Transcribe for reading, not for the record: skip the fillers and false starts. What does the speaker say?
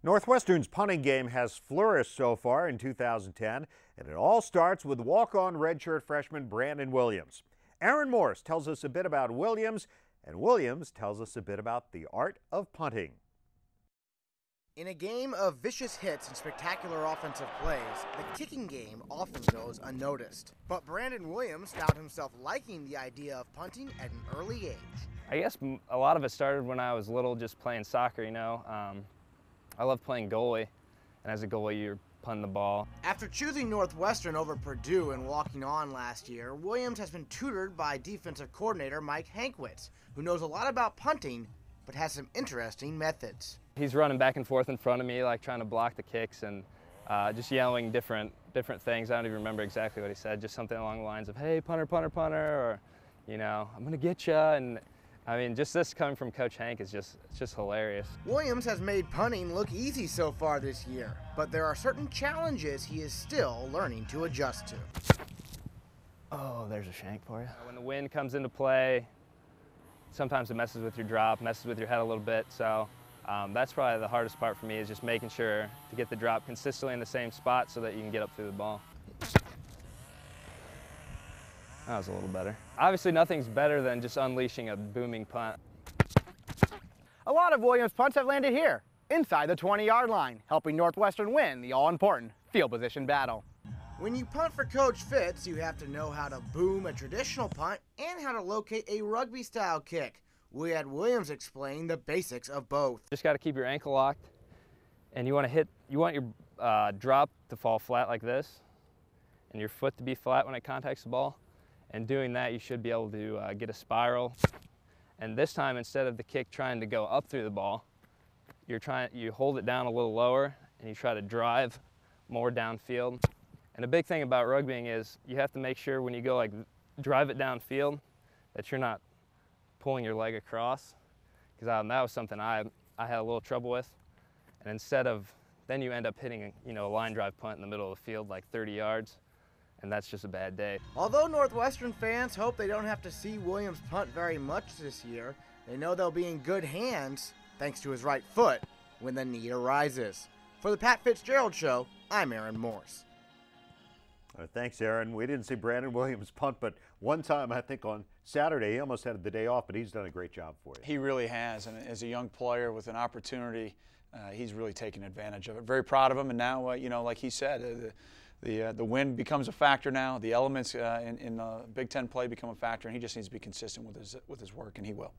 Northwestern's punting game has flourished so far in 2010, and it all starts with walk-on redshirt freshman Brandon Williams. Aaron Morse tells us a bit about Williams, and Williams tells us a bit about the art of punting. In a game of vicious hits and spectacular offensive plays, the kicking game often goes unnoticed. But Brandon Williams found himself liking the idea of punting at an early age. I guess a lot of it started when I was little, just playing soccer, I love playing goalie, and as a goalie, you're punting the ball. After choosing Northwestern over Purdue and walking on last year, Williams has been tutored by defensive coordinator Mike Hankwitz, who knows a lot about punting, but has some interesting methods. He's running back and forth in front of me, like trying to block the kicks and just yelling different things. I don't even remember exactly what he said, just something along the lines of, hey, punter, punter, punter, or, I'm gonna get ya. And I mean, just this coming from Coach Hank is it's just hilarious. Williams has made punting look easy so far this year, but there are certain challenges he is still learning to adjust to. Oh, there's a shank for you. When the wind comes into play, sometimes it messes with your drop, messes with your head a little bit, so that's probably the hardest part for me, is just making sure to get the drop consistently in the same spot so that you can get up through the ball. That was a little better. Obviously, nothing's better than just unleashing a booming punt. A lot of Williams' punts have landed here, inside the 20-yard line, helping Northwestern win the all-important field position battle. When you punt for Coach Fitz, you have to know how to boom a traditional punt and how to locate a rugby-style kick. We had Williams explain the basics of both. Just got to keep your ankle locked, and you want your drop to fall flat like this, and your foot to be flat when it contacts the ball. And doing that, you should be able to get a spiral. And this time, instead of the kick trying to go up through the ball, you hold it down a little lower and you try to drive more downfield. And a big thing about rugbying is you have to make sure when you go drive it downfield that you're not pulling your leg across, because that was something I had a little trouble with. And then you end up hitting a line drive punt in the middle of the field like 30 yards. And that's just a bad day. Although Northwestern fans hope they don't have to see Williams punt very much this year, they know they'll be in good hands, thanks to his right foot, when the need arises. For the Pat Fitzgerald Show, I'm Aaron Morse. Thanks, Aaron. We didn't see Brandon Williams punt, but one time, I think on Saturday, he almost had the day off, but he's done a great job for you. He really has, and as a young player with an opportunity, he's really taken advantage of it. Very proud of him, and now, like he said, the wind becomes a factor now. The elements in Big Ten play become a factor, and he just needs to be consistent with his work, and he will.